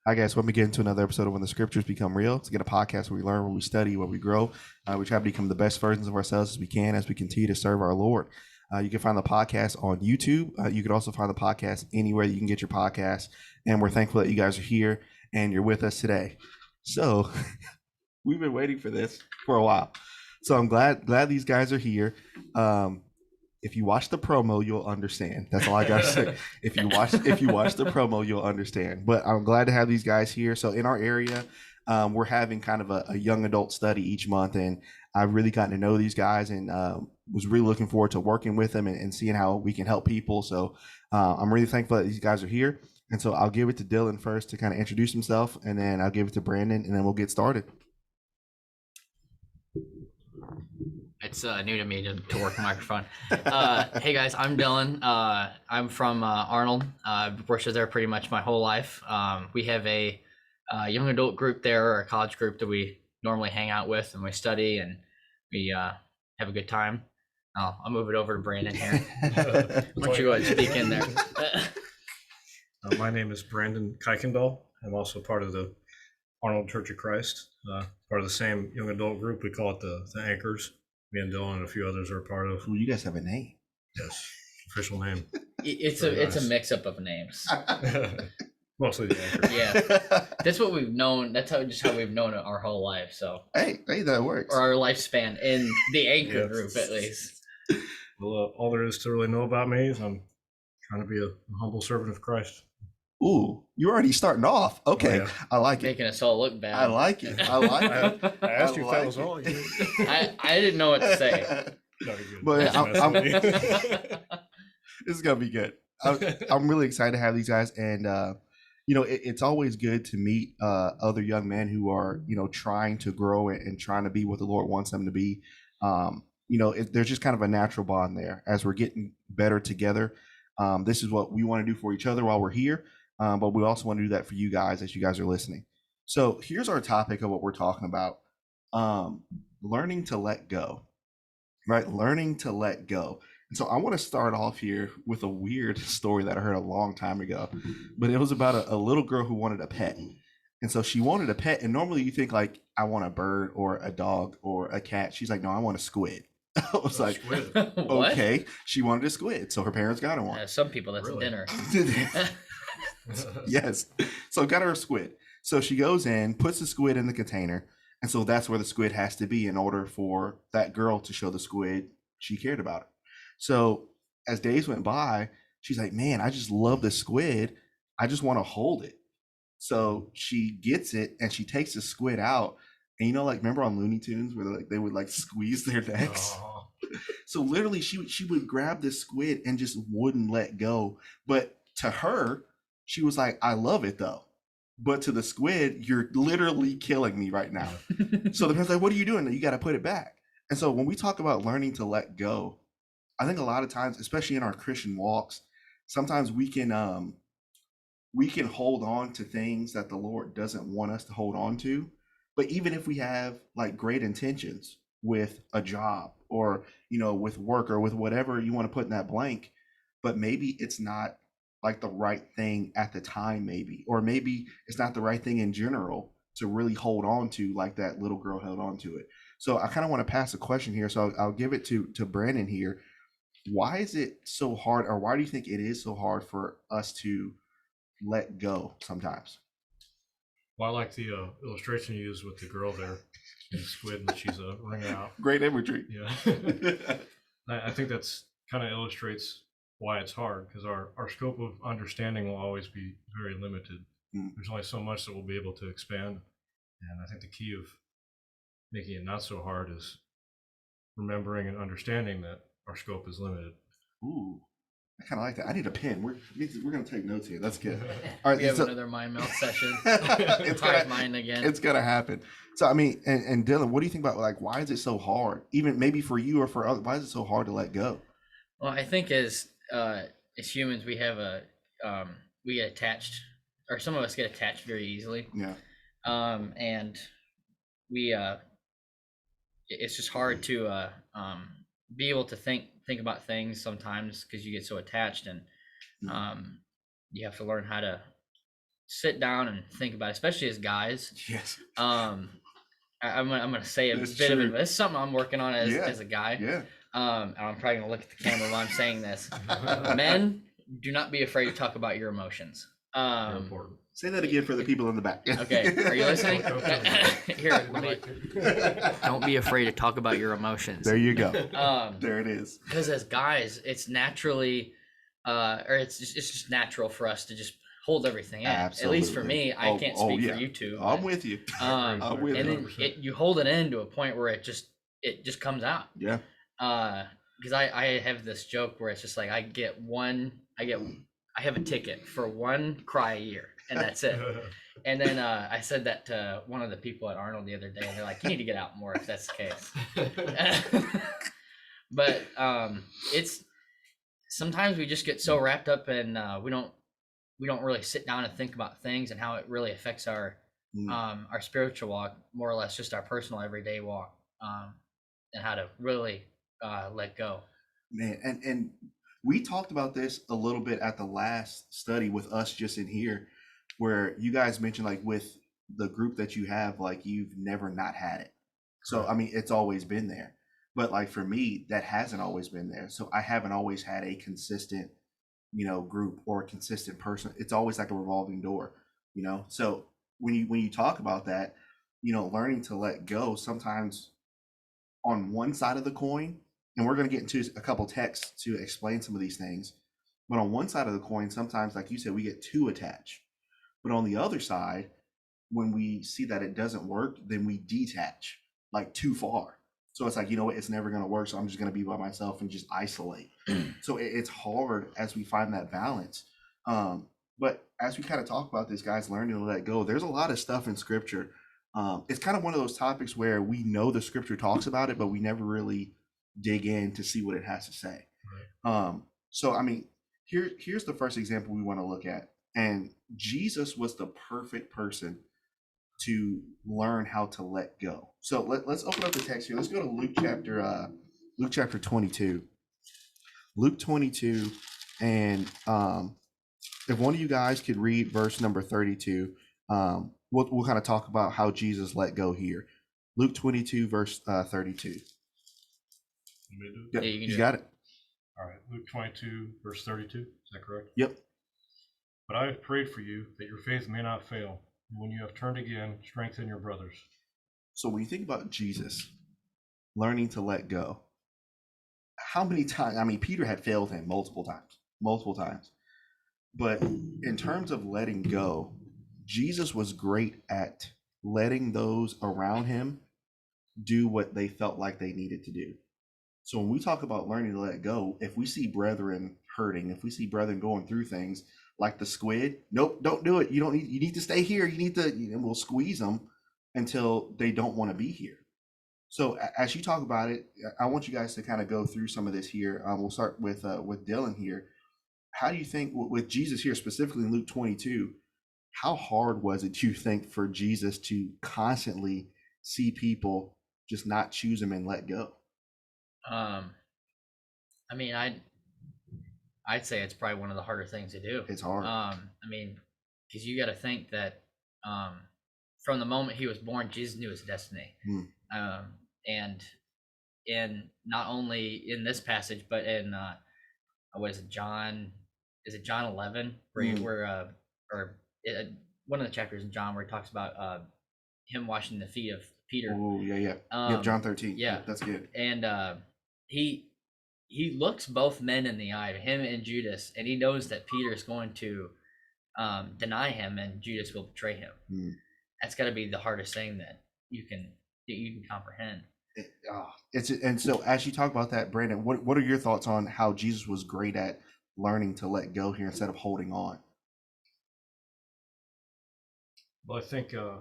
Hi, guys. Welcome again to another episode of When the Scriptures Become Real. It's again a podcast where we learn, where we study, where we grow. We try to become the best versions of ourselves as we continue to serve our Lord. You can find the podcast on YouTube. You can also find the podcast anywhere you can get your podcast. And we're thankful that you guys are here and you're with us today. So we've been waiting for this for a while. So I'm glad these guys are here. If you watch the promo, you'll understand. That's all I gotta say. If you watch the promo, you'll understand. But I'm glad to have these guys here. So in our area, we're having kind of a young adult study each month, and I've really gotten to know these guys, and was really looking forward to working with them and seeing how we can help people. So I'm really thankful that these guys are here. And so I'll give it to Dylan first to kind of introduce himself, and then I'll give it to Brandon, and then we'll get started. It's new to me to work a microphone. Hey guys, I'm Dylan. I'm from Arnold. I've worked there pretty much my whole life. We have a young adult group there, or a college group that we normally hang out with, and we study and we have a good time. I'll move it over to Brandon here. Why don't you go ahead and speak in there? My name is Brandon Kuykendall. I'm also part of the Arnold Church of Christ, part of the same young adult group. We call it the Anchors. Me and Dylan and a few others are a part of. Ooh, you guys have a name. Yes, official name. It's a mix up of names. Mostly the Anchors. Yeah, that's what we've known. That's how we've known it our whole life. So hey, that works. Or our lifespan in the Anchor group, at least. Well, all there is to really know about me is I'm trying to be a humble servant of Christ. Ooh, you're already starting off. Okay, yeah. I like it. Making us all look bad. I like it. I like it. I asked you if that was all. I didn't know what to say. No, but this is gonna be good. I'm really excited to have these guys, and it's always good to meet other young men who are trying to grow and trying to be what the Lord wants them to be. There's just kind of a natural bond there as we're getting better together. This is what we want to do for each other while we're here, but we also want to do that for you guys as you guys are listening. So here's our topic of what we're talking about: learning to let go. Right, learning to let go. And so I want to start off here with a weird story that I heard a long time ago, but it was about a little girl who wanted a pet. And so she wanted a pet, and normally you think like, I want a bird or a dog or a cat. She's like, no, I want a squid. I was like, okay. She wanted a squid, so her parents got her one. Some people, that's really? Dinner. Yes. So got her a squid. So she goes in, puts the squid in the container, and so that's where the squid has to be in order for that girl to show the squid she cared about it. So as days went by, she's like, man, I just love the squid. I just want to hold it. So she gets it and she takes the squid out. And remember on Looney Tunes where they would squeeze their necks? Oh. So literally she would grab the squid and just wouldn't let go. But to her, she was like, I love it though. But to the squid, you're literally killing me right now. So the parents like, what are you doing? You got to put it back. And so when we talk about learning to let go, I think a lot of times, especially in our Christian walks, sometimes we can hold on to things that the Lord doesn't want us to hold on to. But even if we have great intentions with a job or, with work or with whatever you want to put in that blank, but maybe it's not the right thing at the time, or maybe it's not the right thing in general to really hold on to like that little girl held on to it. So I kind of want to pass a question here. So I'll give it to Brandon here. Why is it so hard, or why do you think it is so hard for us to let go sometimes? Well, I like the illustration you used with the girl there in the squid, and she's wringing out. Great imagery. Yeah. I think that's kind of illustrates why it's hard, because our scope of understanding will always be very limited. There's only so much that we'll be able to expand. And I think the key of making it not so hard is remembering and understanding that our scope is limited. Ooh, I kind of like that. I need a pen. We're going to take notes here. That's good. All right, we have another mind melt session. It's going to happen. So, I mean, and Dylan, what do you think about why is it so hard? Even maybe for you or for others, why is it so hard to let go? Well, I think as humans, we have we get attached, or some of us get attached very easily. Yeah. And we it's just hard to be able to think about things sometimes because you get so attached, and you have to learn how to sit down and think about it, especially as guys. Yes. I'm gonna say a That's bit of true. it. It's something I'm working on as a guy. Yeah. And I'm probably gonna look at the camera while I'm saying this. Men, do not be afraid to talk about your emotions. Very important. Say that again for the people in the back. Okay, are you listening? Okay. Here, don't be afraid to talk about your emotions. There you go. There it is. Because as guys, it's naturally, or it's just natural for us to just hold everything in. Absolutely. At least for me, I can't speak yeah. for you two. I'm with you. I'm with and you. then you hold it in to a point where it just comes out. Yeah. Because I have this joke where it's just like I have a ticket for one cry a year, and that's it. And then I said that to one of the people at Arnold the other day, and they're like, "You need to get out more if that's the case." But it's sometimes we just get so wrapped up in we don't really sit down and think about things and how it really affects our spiritual walk, more or less just our personal everyday walk, and how to really let go. Man, and we talked about this a little bit at the last study with us just in here, where you guys mentioned like with the group that you have, like you've never not had it. So I mean, it's always been there. But like for me, that hasn't always been there. So I haven't always had a consistent, group or a consistent person. It's always like a revolving door, So when you talk about that, learning to let go sometimes on one side of the coin, and we're going to get into a couple texts to explain some of these things. But on one side of the coin, sometimes, like you said, we get too attached. But on the other side, when we see that it doesn't work, then we detach like too far. So it's like, you know what, it's never going to work. So I'm just going to be by myself and just isolate. So it's hard as we find that balance. But as we kind of talk about this, guys, learning to let go, there's a lot of stuff in scripture. It's kind of one of those topics where we know the scripture talks about it, but we never really dig in to see what it has to say. Right. So, I mean, here's the first example we want to look at. And Jesus was the perfect person to learn how to let go. So let's open up the text here. Let's go to Luke chapter 22. Luke 22, and if one of you guys could read verse number 32, we'll kind of talk about how Jesus let go here. Luke 22, verse 32. Yeah, you got it. All right, Luke 22, verse 32. Is that correct? Yep. But I have prayed for you that your faith may not fail. And when you have turned again, strengthen your brothers. So when you think about Jesus learning to let go, how many times? I mean, Peter had failed him multiple times. But in terms of letting go, Jesus was great at letting those around him do what they felt like they needed to do. So when we talk about learning to let go, if we see brethren hurting, if we see brethren going through things like the squid, nope, don't do it. You need to stay here. You need to, we'll squeeze them until they don't want to be here. So as you talk about it, I want you guys to kind of go through some of this here. We'll start with Dylan here. How do you think with Jesus here, specifically in Luke 22, how hard was it, you think, for Jesus to constantly see people just not choose him and let go? I mean, I'd say it's probably one of the harder things to do. It's hard. I mean, because you got to think that from the moment he was born, Jesus knew his destiny. And in not only in this passage, but in what is it, John? Is it John 11, where one of the chapters in John where he talks about him washing the feet of Peter. Oh yeah. John 13. Yeah, that's good. And he looks both men in the eye, him and Judas, and he knows that Peter is going to deny him, and Judas will betray him. That's got to be the hardest thing that you can comprehend. And so as you talk about that, Brandon, what are your thoughts on how Jesus was great at learning to let go here instead of holding on? Well, I think a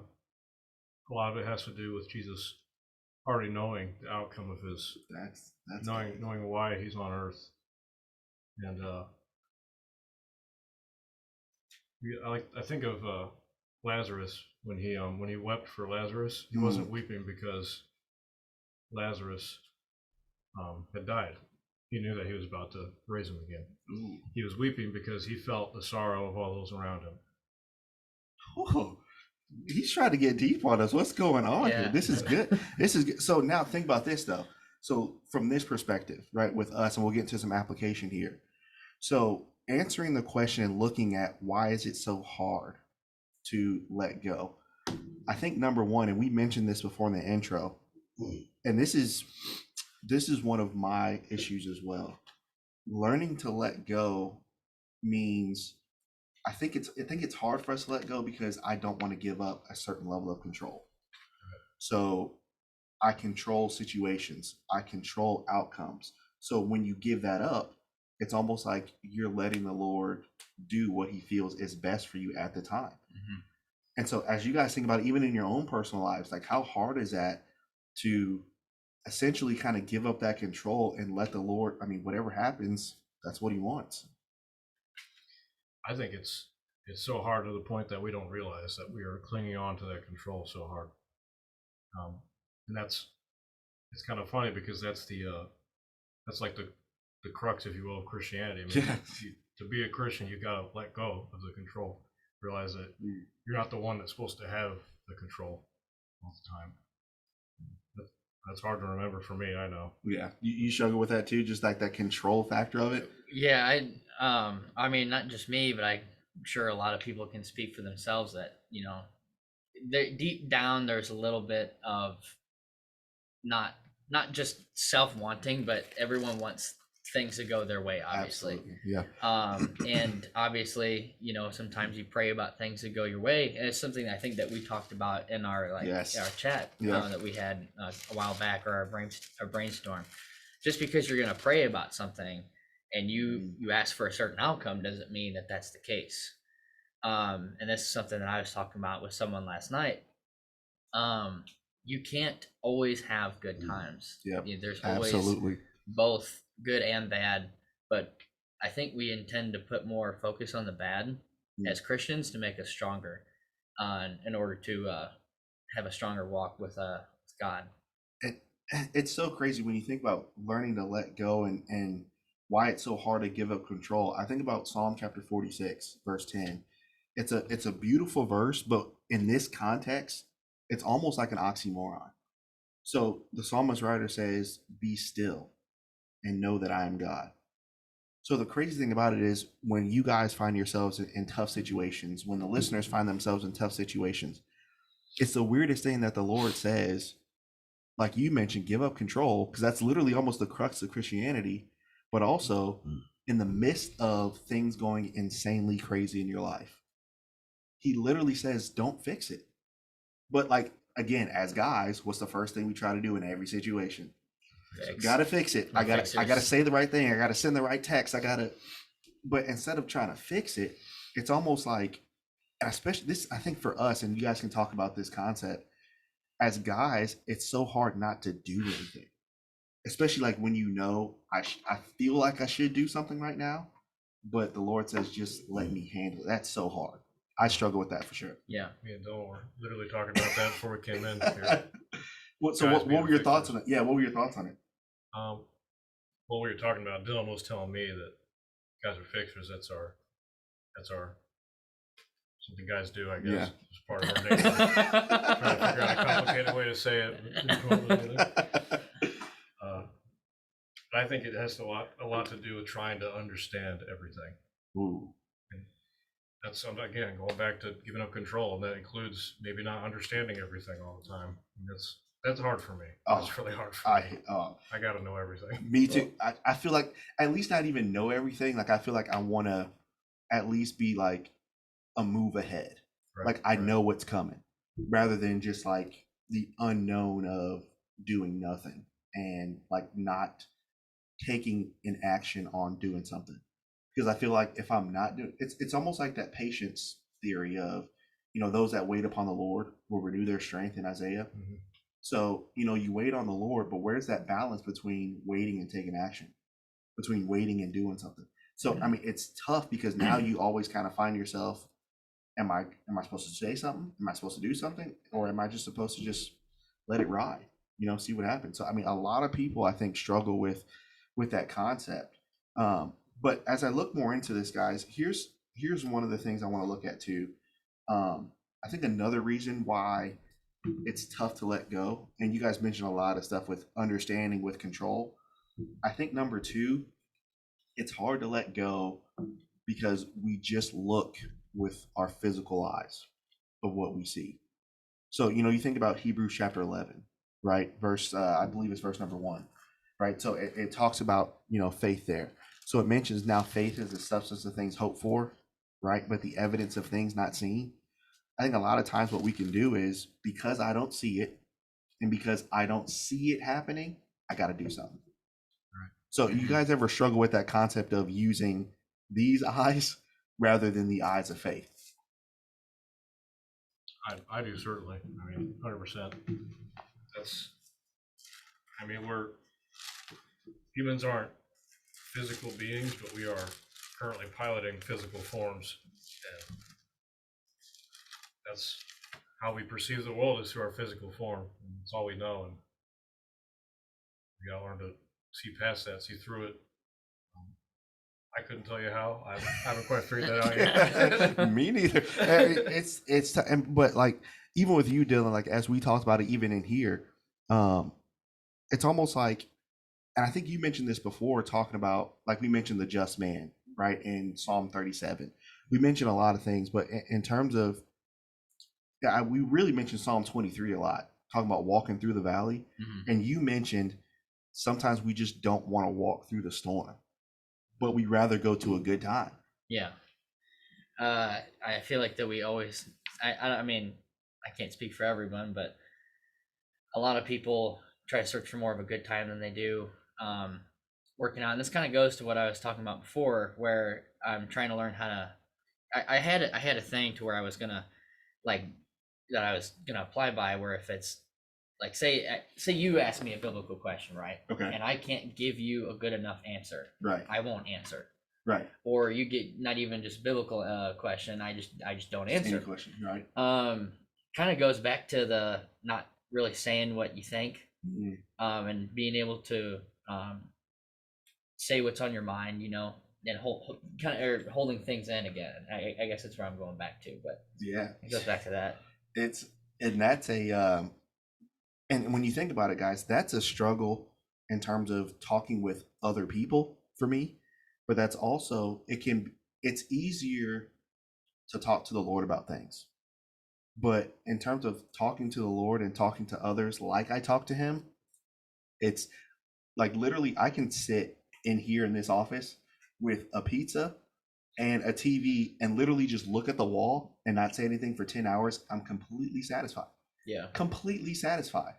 lot of it has to do with Jesus already knowing the outcome of his, that's knowing why he's on earth. And I think of Lazarus when he wept for Lazarus. He wasn't weeping because Lazarus had died. He knew that he was about to raise him again. He was weeping because he felt the sorrow of all those around him. Oh, he's trying to get deep on us. What's going on here? Yeah. This is good. This is good. So now think about this though. So from this perspective, right, with us, and we'll get into some application here. So answering the question and looking at why is it so hard to let go? I think number one, and we mentioned this before in the intro, and this is one of my issues as well. Learning to let go means I think it's hard for us to let go because I don't want to give up a certain level of control. So I control situations, I control outcomes. So when you give that up, it's almost like you're letting the Lord do what he feels is best for you at the time. Mhm. And so as you guys think about it, even in your own personal lives, like how hard is that to essentially kind of give up that control and let the Lord, I mean, whatever happens, that's what he wants. I think it's so hard to the point that we don't realize that we are clinging on to that control so hard. And it's kind of funny because that's like the crux, if you will, of Christianity. I mean, Yeah. to be a Christian, you gotta let go of the control. Realize that you're not the one that's supposed to have the control all the time. That's hard to remember for me. I know. Yeah. You struggle with that too, just like that control factor of it. Yeah, I mean, not just me, but I'm sure a lot of people can speak for themselves that, deep down there's a little bit of not just self-wanting, but everyone wants things to go their way, obviously. Absolutely. Yeah. And obviously, sometimes you pray about things to go your way. And it's something I think that we talked about in our Yes. our chat Yeah. that we had a while back, or our brainstorm. Just because you're going to pray about something and you ask for a certain outcome doesn't mean that that's the case. And this is something that I was talking about with someone last night. You can't always have good times. Yep. There's always Absolutely. both good and bad, but I think we intend to put more focus on the bad as Christians to make us stronger, in order to have a stronger walk with God. It's so crazy when you think about learning to let go and why it's so hard to give up control. I think about Psalm chapter 46, verse 10. It's a beautiful verse, but in this context, it's almost like an oxymoron. So the psalmist writer says, "Be still and know that I am God." So the crazy thing about it is when you guys find yourselves in tough situations, when the listeners find themselves in tough situations, it's the weirdest thing that the Lord says, like you mentioned, give up control, because that's literally almost the crux of Christianity, but also in the midst of things going insanely crazy in your life. He literally says, don't fix it. But like, again, as guys, what's the first thing we try to do in every situation? Gotta fix it. I gotta say the right thing. I gotta send the right text. But instead of trying to fix it, it's almost like, especially this, I think for us, and you guys can talk about this concept, as guys, it's so hard not to do anything. Especially like when I feel like I should do something right now, but the Lord says, just let me handle it. That's so hard. I struggle with that for sure. Yeah. Me and Dylan were literally talking about that before we came in here. What were your thoughts on it? Yeah, what were your thoughts on it? What we were talking about, Dylan was telling me that guys are fixers. That's our something guys do, I guess. Yeah. It's part of our nature. Trying to figure out a complicated way to say it. But I think it has a lot to do with trying to understand everything. Ooh. And that's something, again, going back to giving up control, and that includes maybe not understanding everything all the time. And that's hard for me. That's really hard for me. I got to know everything. Me too. I feel like at least not even know everything. Like I feel like I want to at least be like a move ahead. Right, like I know what's coming, rather than just like the unknown of doing nothing and like not taking an action on doing something. Because I feel like if I'm not doing it's almost like that patience theory of, those that wait upon the Lord will renew their strength in Isaiah. Mm-hmm. So, you wait on the Lord, but where's that balance between waiting and taking action, between waiting and doing something? So, I mean, it's tough because now you always kind of find yourself, am I supposed to say something? Am I supposed to do something? Or am I just supposed to just let it ride, see what happens? So, I mean, a lot of people I think struggle with that concept. But as I look more into this, guys, here's one of the things I want to look at too. I think another reason why it's tough to let go, and you guys mentioned a lot of stuff with understanding, with control. I think number two, it's hard to let go because we just look with our physical eyes of what we see. So, you think about Hebrews chapter 11, right? Verse, I believe it's verse number 1, right? So it talks about, faith there. So it mentions now faith is the substance of things hoped for, right? But the evidence of things not seen. I think a lot of times what we can do is, because I don't see it and because I don't see it happening, I got to do something. Right. So you guys ever struggle with that concept of using these eyes rather than the eyes of faith? I do, certainly. I mean, 100%. Humans aren't physical beings, but we are currently piloting physical forms. And that's how we perceive the world, is through our physical form. And it's all we know. And we gotta learn to see past that, see through it. I couldn't tell you how. I haven't quite figured that out yet. Me neither. But like, even with you, Dylan, like as we talked about it, even in here, it's almost like, and I think you mentioned this before, talking about, like we mentioned the just man, right, in Psalm 37. We mentioned a lot of things, but in terms of, we really mentioned Psalm 23 a lot, talking about walking through the valley. Mm-hmm. And you mentioned sometimes we just don't want to walk through the storm, but we rather go to a good time. Yeah. I feel like that we always, I mean, I can't speak for everyone, but a lot of people try to search for more of a good time than they do working out. And this kind of goes to what I was talking about before, where I'm trying to learn how to, I had a thing to where I was gonna apply by, where if it's like, say you ask me a biblical question, right? Okay. And I can't give you a good enough answer. Right. I won't answer. Right. Or you get not even just biblical question, I just don't answer. Any question, right? Kind of goes back to the not really saying what you think, Mm-hmm. and being able to say what's on your mind, and holding things in again. I guess that's where I'm going back to, but yeah, it goes back to that. That's and when you think about it, guys, that's a struggle in terms of talking with other people for me, but that's also, it's easier to talk to the Lord about things. But in terms of talking to the Lord and talking to others like I talk to him, it's like literally I can sit in here in this office with a pizza and a TV and literally just look at the wall and not say anything for 10 hours. I'm completely satisfied. Yeah. Completely satisfied.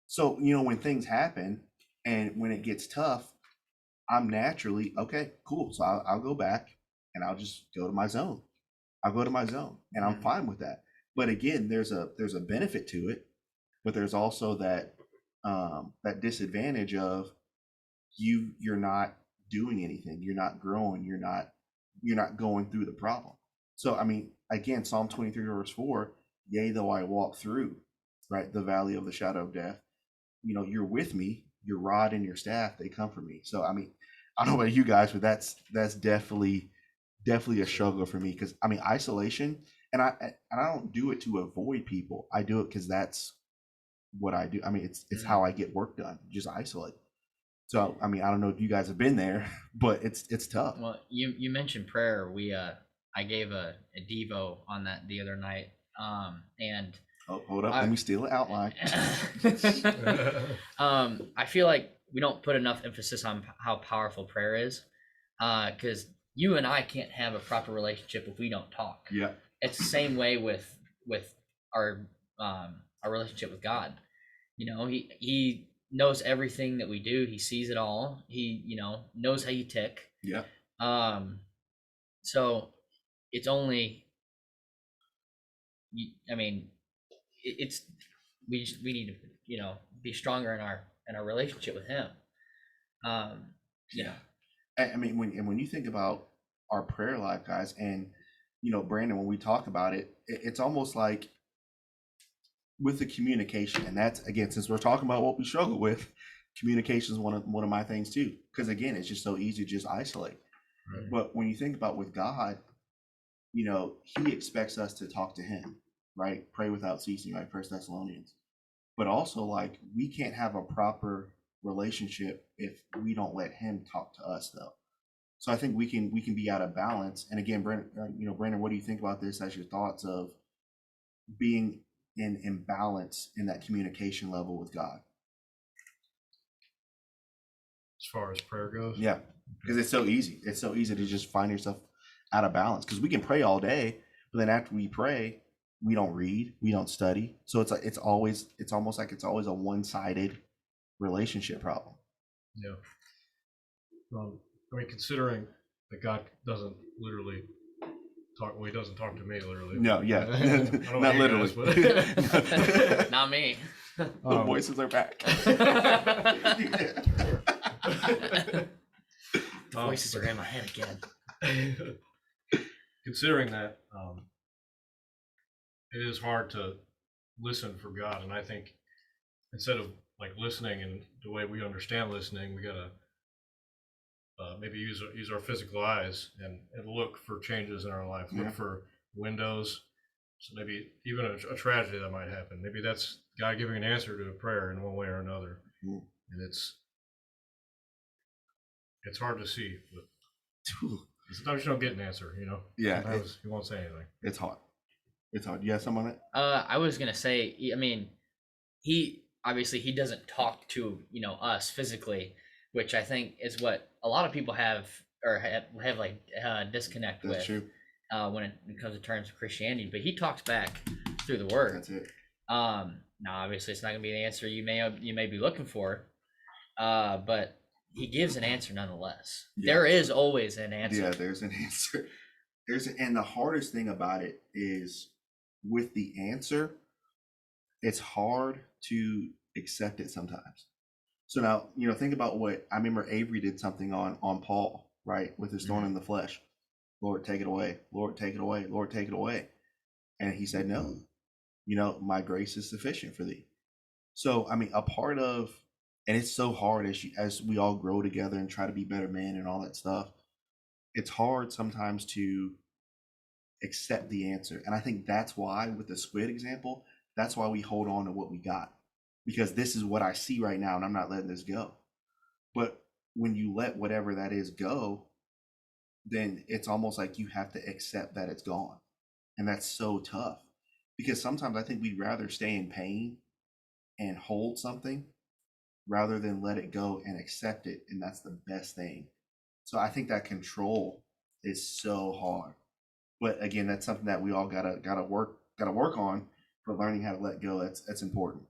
So, when things happen and when it gets tough, I'm naturally, okay, cool. So I'll go back and I'll just go to my zone. I'll go to my zone and I'm fine with that. But again, there's a benefit to it, but there's also that disadvantage of you're not doing anything. You're not growing. You're not going through the problem. So, I mean, again, Psalm 23 verse 4, yea, though I walk through, right, the valley of the shadow of death, you're with me, your rod and your staff, they comfort me. So, I mean, I don't know about you guys, but that's definitely a struggle for me, because I mean, isolation, and I don't do it to avoid people. I do it because that's what I do. I mean, it's how I get work done, just isolate. So, I mean, I don't know if you guys have been there, but it's tough. Well, you mentioned prayer. I gave a Devo on that the other night. And hold up, let me steal an outline. I feel like we don't put enough emphasis on how powerful prayer is, because you and I can't have a proper relationship if we don't talk. Yeah. It's the same way with our relationship with God. He knows everything that we do. He sees it all. He knows how you tick. Yeah. So it's only, I mean, it's we need to be stronger in our relationship with him. Yeah. I mean, when you think about our prayer life, guys, and Brandon, when we talk about it, it's almost like with the communication, and that's, again, since we're talking about what we struggle with, communication is one of my things too, because again, it's just so easy to just isolate. Right. But when you think about with God, he expects us to talk to him, right? Pray without ceasing, right? First Thessalonians. But also, like, we can't have a proper relationship if we don't let him talk to us, though. So I think we can be out of balance. And again, Brandon, what do you think about this as your thoughts of being in imbalance in that communication level with God? As far as prayer goes? Yeah, because it's so easy. It's so easy to just find yourself out of balance, because we can pray all day, but then after we pray, we don't read, we don't study. So it's almost like it's always a one-sided relationship problem. Yeah. I mean, considering that God doesn't literally talk, well, he doesn't talk to me literally. No, yeah, I don't know not you literally. guys, but Not me. The voices are back. Voices are in my head again. Considering that, it is hard to listen for God, and I think instead of like listening and the way we understand listening, we gotta maybe use our physical eyes and look for changes in our life, look for windows. So maybe even a tragedy that might happen, maybe that's God giving an answer to a prayer in one way or another. And it's hard to see, but sometimes you don't get an answer, you know. Yeah, sometimes you won't say anything. It's hard. It's hard. You have some on it? I was gonna say, I mean, he doesn't talk to us physically, which I think is what a lot of people have like disconnect That's with true. when it comes to terms of Christianity. But he talks back through the word. That's it. Now obviously it's not gonna be the answer you may be looking for, but he gives an answer nonetheless. Yeah. There is always an answer. Yeah, there's an answer. And the hardest thing about it is with the answer, it's hard to accept it sometimes. So now, think about what I remember Avery did something on Paul, right? With his thorn in the flesh. Lord, take it away. Lord, take it away. Lord, take it away. And he said, no, my grace is sufficient for thee. So, I mean, a part of, and it's so hard as we all grow together and try to be better men and all that stuff. It's hard sometimes to accept the answer. And I think that's why with the squid example, that's why we hold on to what we got, because this is what I see right now and I'm not letting this go. But when you let whatever that is go, then it's almost like you have to accept that it's gone. And that's so tough, because sometimes I think we'd rather stay in pain and hold something rather than let it go and accept it. And that's the best thing. So I think that control is so hard. But again, that's something that we all gotta work on for learning how to let go. That's important.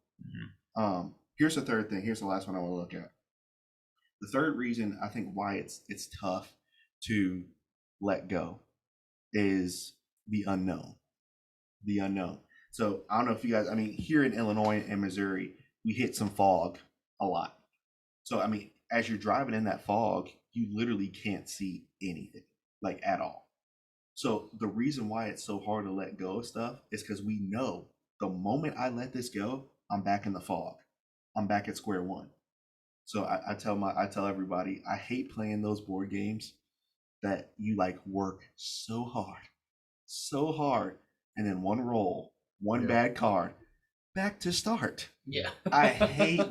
Mm-hmm. Here's the third thing. Here's the last one I want to look at. The third reason I think why it's tough to let go is the unknown. The unknown. So I don't know if you guys, I mean, here in Illinois and Missouri, we hit some fog a lot. So I mean, as you're driving in that fog, you literally can't see anything, like, at all. So the reason why it's so hard to let go of stuff is because we know the moment I let this go, I'm back in the fog. I'm back at square one. So I tell everybody, I hate playing those board games that you like work so hard, and then one roll, one bad card, back to start. Yeah. I hate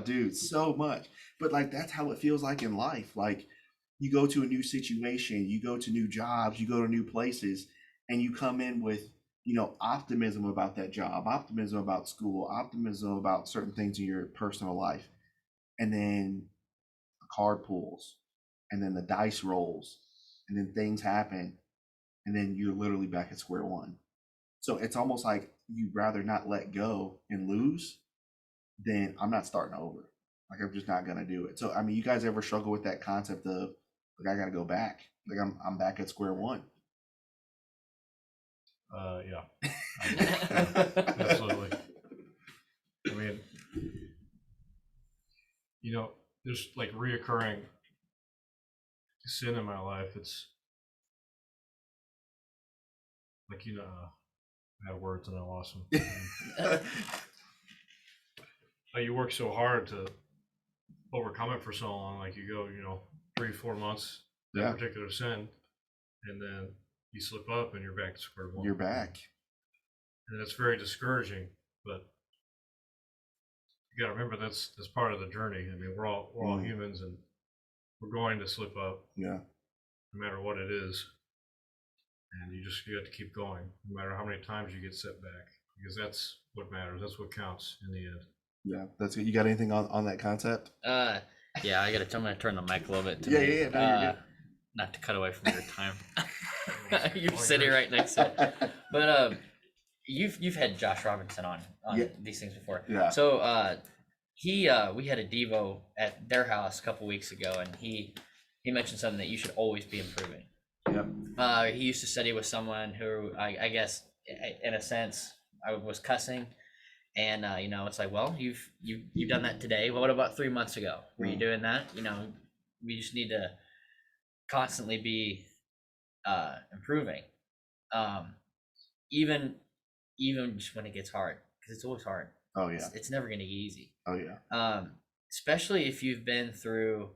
dude, so much. But like, that's how it feels like in life. Like, you go to a new situation, you go to new jobs, you go to new places, and you come in with, optimism about that job, optimism about school, optimism about certain things in your personal life. And then a card pulls, and then the dice rolls, and then things happen, and then you're literally back at square one. So it's almost like you'd rather not let go and lose than I'm not starting over. Like, I'm just not gonna do it. So I mean, you guys ever struggle with that concept of, like, I gotta go back? Like, I'm back at square one. Yeah. Absolutely. I mean, there's like reoccurring sin in my life. It's like, I had words and I lost them. You work so hard to overcome it for so long. Like, you go, 3-4 months, that particular sin, and then you slip up and you're back to square one. You're back. and it's very discouraging. But you got to remember that's part of the journey. I mean, we're all humans, and we're going to slip up. Yeah. No matter what it is, and you have to keep going, no matter how many times you get set back, because that's what matters. That's what counts in the end. Yeah, that's good. You got anything on that concept? Yeah, I'm gonna turn the mic a little bit to Yeah, me. yeah, no, you're good. Not to cut away from your time. You're sitting right next to it. But you've had Josh Robinson on Yeah. these things before. Yeah. So we had a Devo at their house a couple weeks ago, and he mentioned something that you should always be improving. Yep. He used to study with someone who I guess in a sense I was cussing, and it's like, well, you've done that today. Well, what about 3 months ago? Were you doing that? We just need to constantly be improving, even just when it gets hard, because it's always hard. Oh yeah. It's never gonna get easy. Oh yeah. Especially if you've been through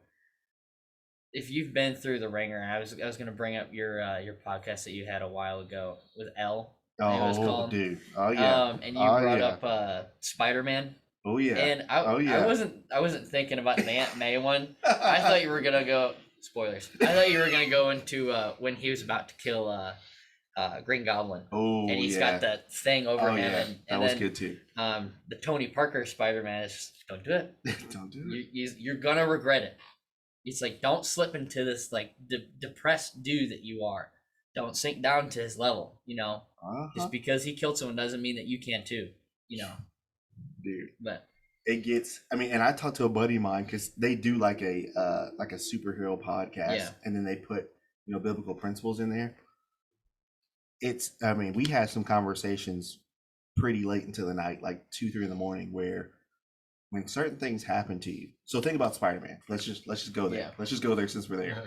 the ringer. I was gonna bring up your podcast that you had a while ago with L. Oh, dude. Oh yeah. And you brought up Spider-Man. Oh yeah. And I wasn't thinking about the Aunt May one. I thought you were gonna go spoilers. I thought you were gonna go into when he was about to kill Green Goblin. Oh, and he's got that thing over him. Yeah. And that was then, good too. The Tony Parker Spider-Man is just, don't do it. Don't do it. You're gonna regret it. It's like, don't slip into this like depressed dude that you are. Don't sink down to his level. Just because he killed someone doesn't mean that you can too. Dude. But it gets. I mean, and I talked to a buddy of mine because they do like a superhero podcast, and then they put biblical principles in there. I mean, we had some conversations pretty late into the night, like 2-3 in the morning, where when certain things happen to you. So think about Spider-Man. Let's just go there. Yeah. Let's just go there since we're there.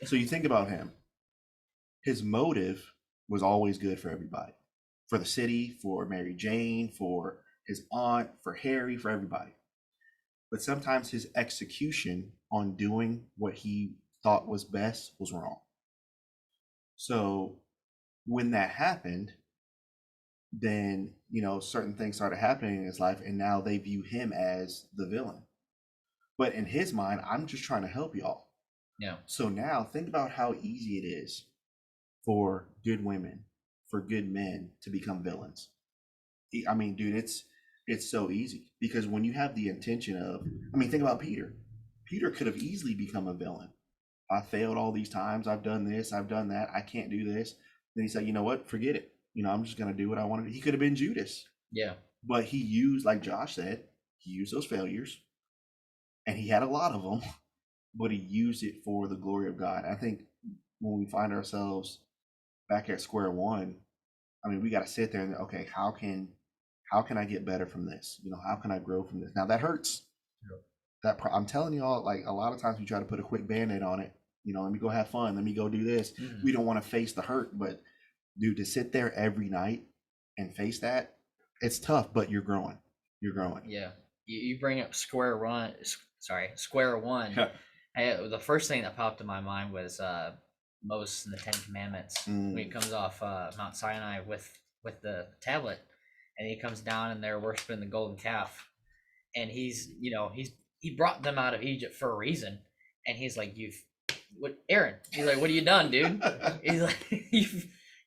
So you think about him. His motive was always good for everybody, for the city, for Mary Jane, for his aunt, for Harry, for everybody. But sometimes his execution on doing what he thought was best was wrong. So when that happened, then certain things started happening in his life, and now they view him as the villain. But in his mind, I'm just trying to help y'all. Yeah. So now think about how easy it is for good women, for good men to become villains. I mean, dude, it's so easy, because when you have the intention of, think about Peter. Peter could have easily become a villain. I failed all these times. I've done this. I've done that. I can't do this. Then he said, you know what? Forget it. I'm just going to do what I want to do. He could have been Judas. Yeah. But he used, like Josh said, he used those failures, and he had a lot of them, but he used it for the glory of God. I think when we find ourselves back at square one, we got to sit there and, okay, how can I get better from this? How can I grow from this? Now that hurts. Yep. I'm telling y'all, like, a lot of times we try to put a quick Band-Aid on it. Let me go have fun. Let me go do this. Mm-hmm. We don't want to face the hurt, but dude, to sit there every night and face that, it's tough, but you're growing. You're growing. Yeah. You bring up square one. The first thing that popped in my mind was Moses and the Ten Commandments. When he comes off Mount Sinai with the tablet, and he comes down and they're worshiping the golden calf, and he brought them out of Egypt for a reason, and he's like, Aaron? He's like, what have you done, dude? He's like,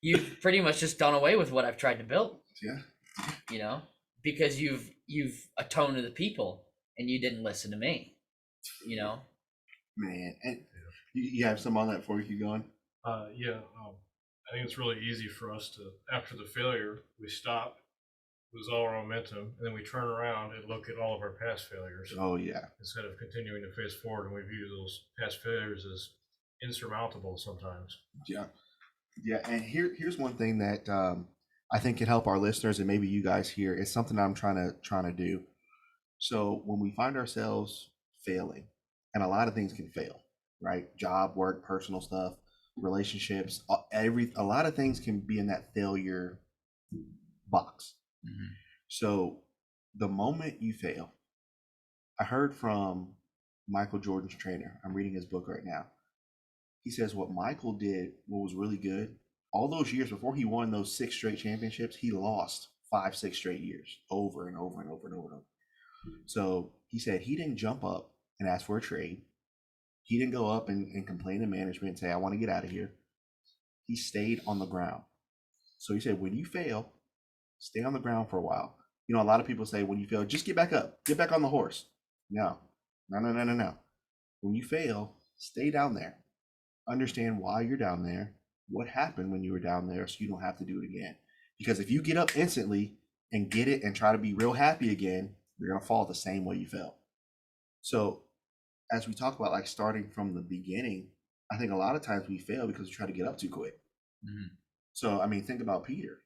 you've pretty much just done away with what I've tried to build. Yeah. Because you've atoned to the people and you didn't listen to me. Man, and you have some on that before you keep going? I think it's really easy for us to, after the failure, we stop, lose all our momentum, and then we turn around and look at all of our past failures. Oh yeah. Instead of continuing to face forward, and we view those past failures as insurmountable sometimes. Yeah. Yeah, and here's one thing that I think can help our listeners, and maybe you guys here. It's something I'm trying to do. So when we find ourselves failing, and a lot of things can fail, right? Job, work, personal stuff, relationships, a lot of things can be in that failure box. Mm-hmm. So the moment you fail, I heard from Michael Jordan's trainer. I'm reading his book right now. He says what Michael did, what was really good, all those years before he won those 6 straight championships, he lost 5, 6 straight years, over and over and over and over and over. So he said he didn't jump up and ask for a trade. He didn't go up and complain to management and say, I want to get out of here. He stayed on the ground. So he said, when you fail, stay on the ground for a while. You know, a lot of people say, when you fail, just get back up, get back on the horse. No. When you fail, stay down there. Understand why you're down there, what happened when you were down there, so you don't have to do it again. Because if you get up instantly and get it and try to be real happy again, you're going to fall the same way you fell. So as we talk about like starting from the beginning, I think a lot of times we fail because we try to get up too quick. Mm-hmm. So, I mean, think about Peter.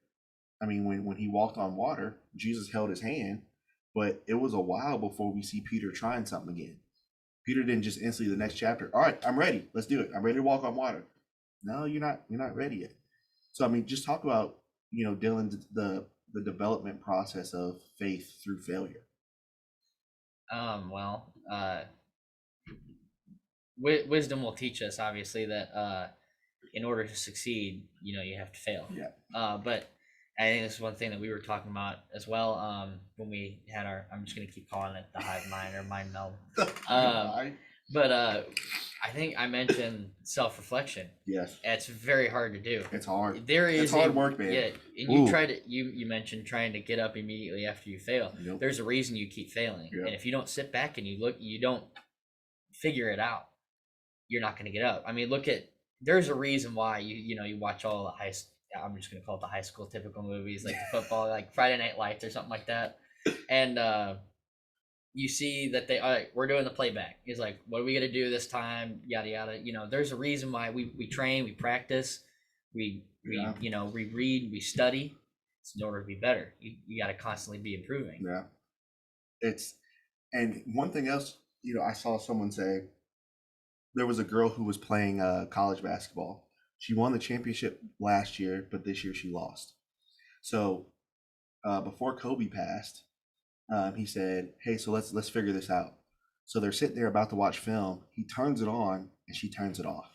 I mean, when he walked on water, Jesus held his hand, but it was a while before we see Peter trying something again. Peter didn't just instantly the next chapter, all right, I'm ready. Let's do it. I'm ready to walk on water. No, you're not ready yet. So, I mean, just talk about, you know, Dylan, the development process of faith through failure. Wisdom will teach us, obviously, that in order to succeed, you know, you have to fail. Yeah. But I think this is one thing that we were talking about as well when we had I'm just going to keep calling it the hive mind or mind meld. But I think I mentioned self-reflection. Yes. It's very hard to do. It's hard. It's hard work, man. Yeah. And you mentioned trying to get up immediately after you fail. Yep. There's a reason you keep failing. Yep. And if you don't sit back and you don't figure it out, you're not going to get up. I mean, there's a reason why you watch all the I'm just going to call it the high school typical movies, like the football, like Friday Night Lights or something like that. And you see that all right, we're doing the playback. He's like, what are we going to do this time? Yada, yada. You know, there's a reason why we train, we practice, we read, we study. It's in order to be better. You got to constantly be improving. Yeah. And one thing else, you know, I saw someone say, there was a girl who was playing college basketball. She won the championship last year, but this year she lost. So before Kobe passed, he said, hey, so let's figure this out. So they're sitting there about to watch film. He turns it on and she turns it off.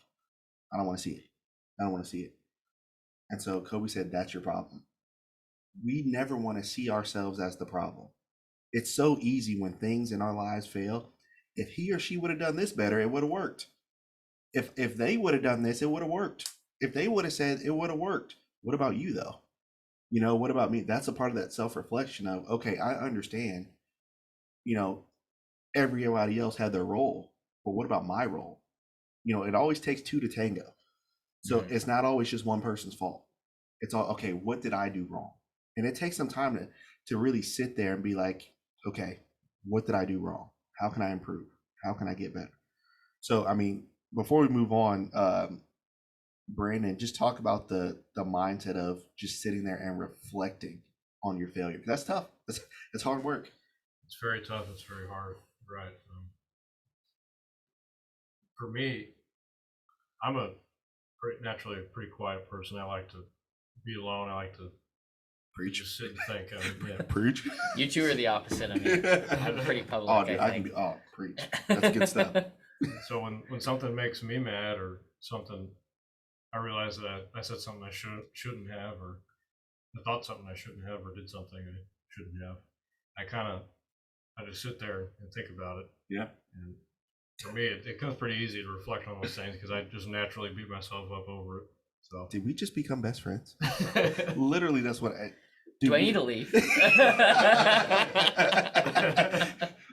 I don't want to see it. I don't want to see it. And so Kobe said, that's your problem. We never want to see ourselves as the problem. It's so easy when things in our lives fail. If he or she would have done this better, it would have worked. If they would have done this, it would have worked. If they would have said, it would have worked. What about you, though? You know, what about me? That's a part of that self-reflection of, okay, I understand, you know, everybody else had their role, but what about my role? You know, it always takes two to tango. So It's not always just one person's fault. It's all, okay, what did I do wrong? And it takes some time to really sit there and be like, okay, what did I do wrong? How can I improve? How can I get better? So, I mean, before we move on, Brandon, just talk about the mindset of just sitting there and reflecting on your failure. That's tough. It's hard work. It's very tough. It's very hard. Right. For me, I'm naturally a pretty quiet person. I like to be alone. I like to preach, just sit and think. Yeah. Preach. You two are the opposite. I mean, I'm pretty public. Oh, dude, I can be. Oh, preach. That's good stuff. So when something makes me mad or something, I realize that I said something I shouldn't have, or I thought something I shouldn't have, or did something I shouldn't have. I just sit there and think about it. Yeah. And for me, it comes pretty easy to reflect on those things because I just naturally beat myself up over it. So did we just become best friends? Literally, that's what I. Do I need to leave?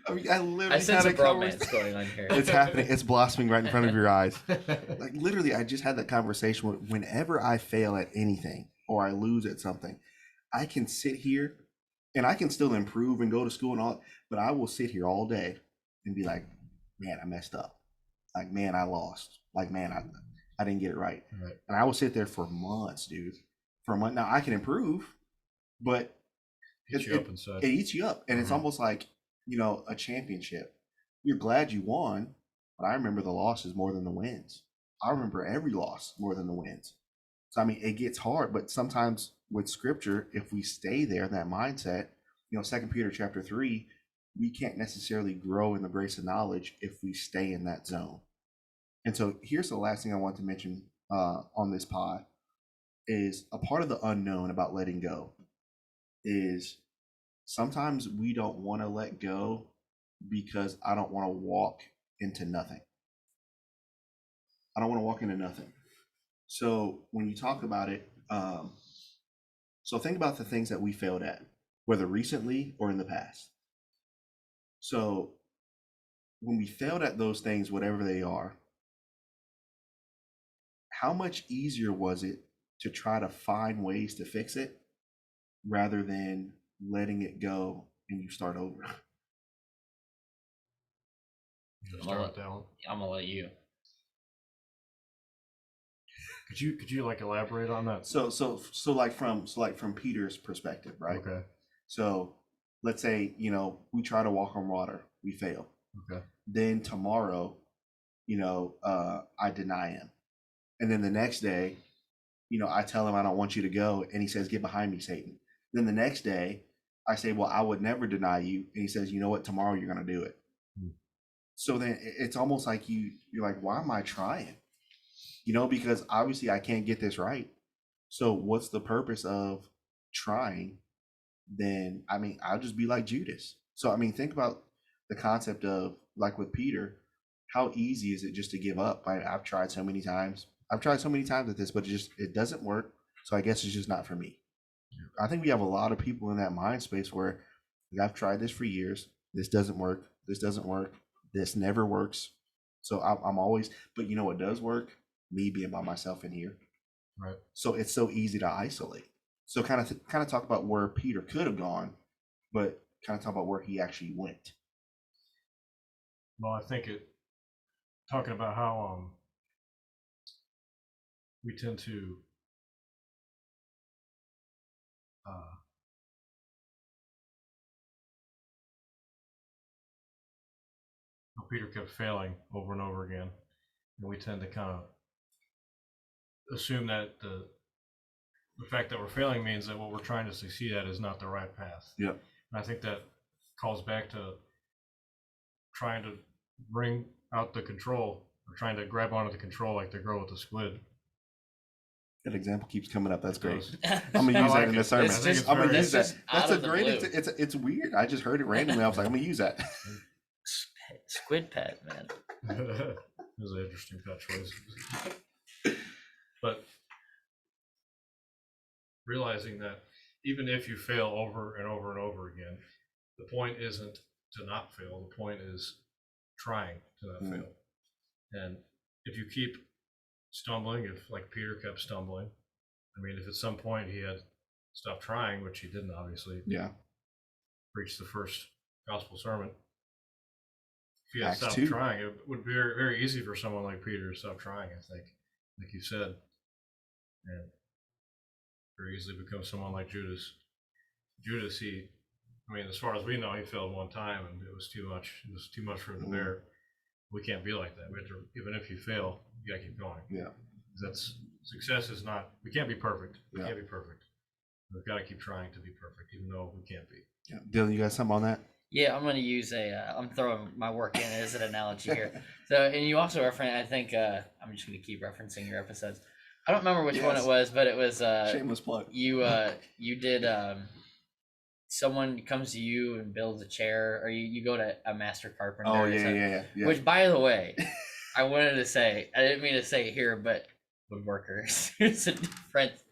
I mean, I literally I sense a bromance going on here. It's happening. It's blossoming right in front of your eyes. Like literally, I just had that conversation. Whenever I fail at anything or I lose at something, I can sit here and I can still improve and go to school and all, but I will sit here all day and be like, man, I messed up. Like, man, I lost. Like, man, I didn't get it right. And I will sit there for months, dude. For a month. Now I can improve, but it eats you up. And it's almost like, you know, a championship. You're glad you won, but I remember the losses more than the wins. I remember every loss more than the wins. So, I mean, it gets hard, but sometimes with scripture, if we stay there in that mindset, you know, 2 Peter chapter 3, we can't necessarily grow in the grace of knowledge if we stay in that zone. And so here's the last thing I want to mention on this pod is a part of the unknown about letting go is sometimes we don't want to let go because I don't want to walk into nothing. I don't want to walk into nothing. So when you talk about it, so think about the things that we failed at, whether recently or in the past. So when we failed at those things, whatever they are, how much easier was it to try to find ways to fix it rather than letting it go and you start over? You start with that one. I'm gonna let you. Could you like elaborate on that? So like from Peter's perspective, right? Okay. So let's say, we try to walk on water, we fail. Okay. Then tomorrow, I deny him. And then the next day, I tell him I don't want you to go. And he says, get behind me, Satan. Then the next day, I say, well, I would never deny you. And he says, you know what? Tomorrow you're going to do it. So then it's almost like you're like, why am I trying? Because obviously I can't get this right. So what's the purpose of trying? Then, I'll just be like Judas. So, think about the concept of, like with Peter, how easy is it just to give up? I've tried so many times. I've tried so many times at this, but it doesn't work. So I guess it's just not for me. I think we have a lot of people in that mind space where, like, I've tried this for years. This doesn't work. This doesn't work. This never works. So I'm always, but you know what does work? Me being by myself in here. Right. So it's so easy to isolate. So kind of talk about where Peter could have gone, but kind of talk about where he actually went. Well, I think talking about how we tend to Peter kept failing over and over again, and we tend to kind of assume that the fact that we're failing means that what we're trying to succeed at is not the right path. Yeah. And I think that calls back to trying to bring out the control, or trying to grab onto the control like the girl with the squid. That example keeps coming up. That's great. I'm I'm gonna use that in the it. sermon. I'm gonna use that. That's a great. blue. It's weird. I just heard it randomly. I was like, I'm gonna use that. Squid pet, man. It was an interesting pet choice. But realizing that even if you fail over and over and over again, the point isn't to not fail. The point is trying to not fail. And if you keep stumbling, if like Peter kept stumbling, if at some point he had stopped trying, which he didn't obviously. Yeah. Preach the first gospel sermon. If he had Acts stopped 2. trying, it would be very, very easy for someone like Peter to stop trying, I think, like you said, and very easily become someone like Judas. Judas, as far as we know, he failed one time, and it was too much. It was too much for him to bear. We can't be like that. We have to, even if you fail, you gotta keep going. Yeah. Success is not. We can't be perfect. We Yeah. can't be perfect. We've got to keep trying to be perfect, even though we can't be. Yeah. Dylan, you got something on that? Yeah, I'm going to use I'm throwing my work in as an analogy here. So, and you also reference, I think, I'm just going to keep referencing your episodes. I don't remember which one it was, but it was, shameless plug. You did, someone comes to you and builds a chair, or you go to a master carpenter. Oh, yeah. Which, by the way, I wanted to say, I didn't mean to say it here, but woodworkers, there's a difference.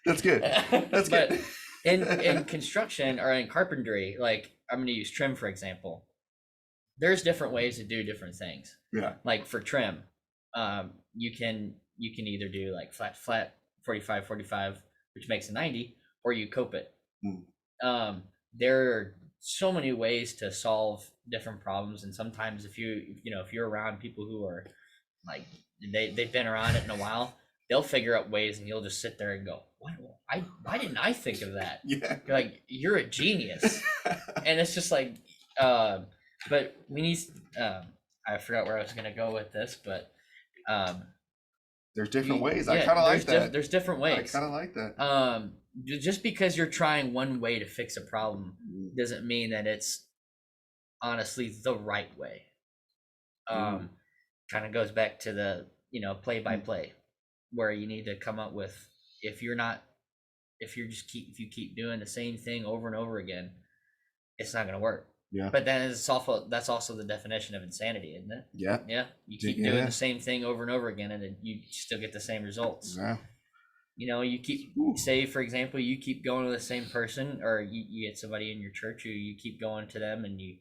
That's good. That's good. But in construction or in carpentry, like I'm going to use trim for example. There's different ways to do different things. Yeah. Like for trim, you can either do like flat 45, which makes a 90, or you cope it. There are so many ways to solve different problems, and sometimes if you're around people who are like they've been around it in a while, they'll figure out ways, and you'll just sit there and go, why didn't I think of that? Yeah. You're like, you're a genius. And it's just like, but we need, I forgot where I was going to go with this, but there's different ways. I kind of like that. There's different ways. I kind of like that. Just because you're trying one way to fix a problem doesn't mean that it's honestly the right way. Kind of goes back to the, play by play, where you need to come up with, if you're not if you keep doing the same thing over and over again, it's not going to work. Yeah. But then that's also the definition of insanity, isn't it? Yeah. Yeah. You keep doing the same thing over and over again, and then you still get the same results. Yeah. You know, you keep say, for example, you keep going to the same person, or you get somebody in your church who you keep going to them, and you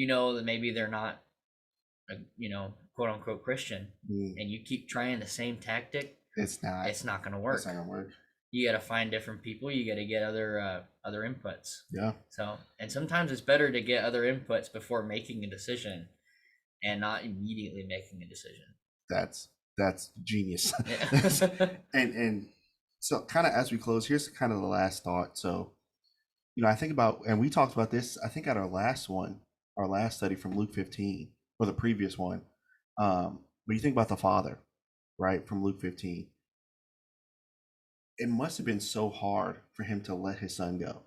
know that maybe they're not a, quote unquote Christian, and you keep trying the same tactic, it's not going to work. It's not going to work. You got to find different people. You got to get other inputs. Yeah. So, and sometimes it's better to get other inputs before making a decision, and not immediately making a decision. That's genius. and so kind of as we close, here's kind of the last thought. So, I think about, and we talked about this, I think at our last study from Luke 15, or the previous one. When you think about the Father, right, from Luke 15, it must have been so hard for him to let his son go.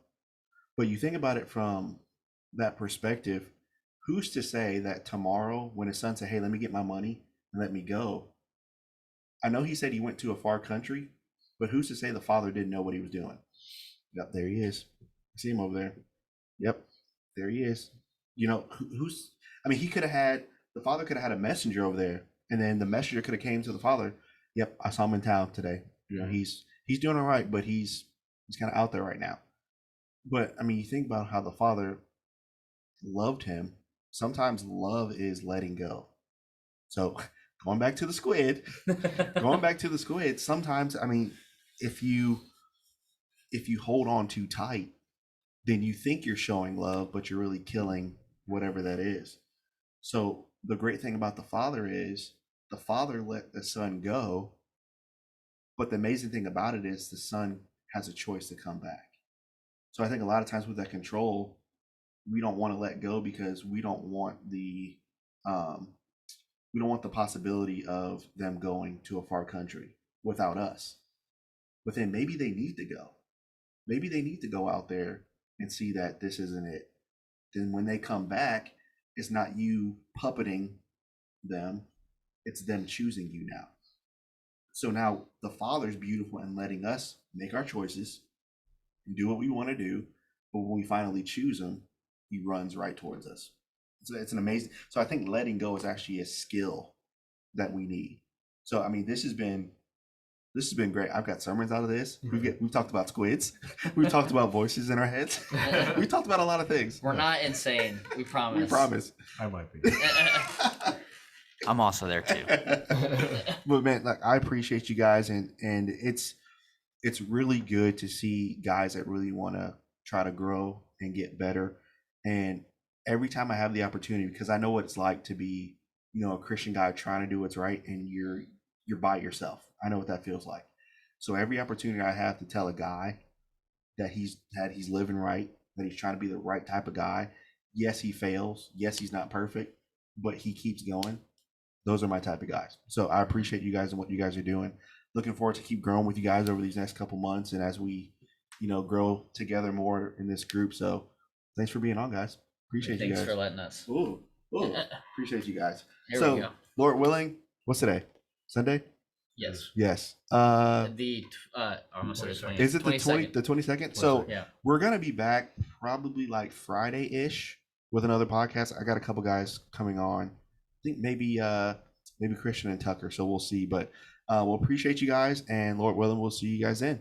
But you think about it from that perspective, who's to say that tomorrow when his son said, hey, let me get my money and let me go, I know he said he went to a far country, but who's to say the father didn't know what he was doing? Yep, there he is. I see him over there. Yep, there he is. He could have had, the father could have had a messenger over there, and then the messenger could have came to the father. Yep, I saw him in town today. He's doing all right, but he's kind of out there right now. But you think about how the father loved him. Sometimes love is letting go. So going back to the squid, sometimes, if you hold on too tight, then you think you're showing love, but you're really killing whatever that is. So the great thing about the father is the father let the son go, but the amazing thing about it is the son has a choice to come back. So I think a lot of times with that control, we don't want to let go because we don't want the possibility of them going to a far country without us. But then maybe they need to go. Maybe they need to go out there and see that this isn't it. Then when they come back, it's not you puppeting them, it's them choosing you now. So now the Father's beautiful in letting us make our choices and do what we want to do. But when we finally choose him, he runs right towards us. So it's an amazing. So I think letting go is actually a skill that we need. So this has been great. I've got sermons out of this. We've talked about squids. We've talked about voices in our heads. We've talked about a lot of things. We're not insane. We promise. We promise. I might be. I'm also there too. But man, I appreciate you guys, and it's really good to see guys that really want to try to grow and get better. And every time I have the opportunity, because I know what it's like to be, a Christian guy trying to do what's right, and you're by yourself. I know what that feels like. So every opportunity I have to tell a guy that he's living right, that he's trying to be the right type of guy. Yes, he fails. Yes, he's not perfect, but he keeps going. Those are my type of guys. So I appreciate you guys and what you guys are doing. Looking forward to keep growing with you guys over these next couple months, and as we, grow together more in this group. So thanks for being on, guys. Appreciate you guys. Thanks for letting us. Ooh, appreciate you guys. Here we go. Lord willing, what's today? Sunday? Yes. Yes. Almost said the 20th. Is it the 22nd? So yeah, we're gonna be back probably like Friday-ish with another podcast. I got a couple guys coming on. I think maybe Christian and Tucker. So we'll see. But we'll appreciate you guys, and Lord willing, we'll see you guys then.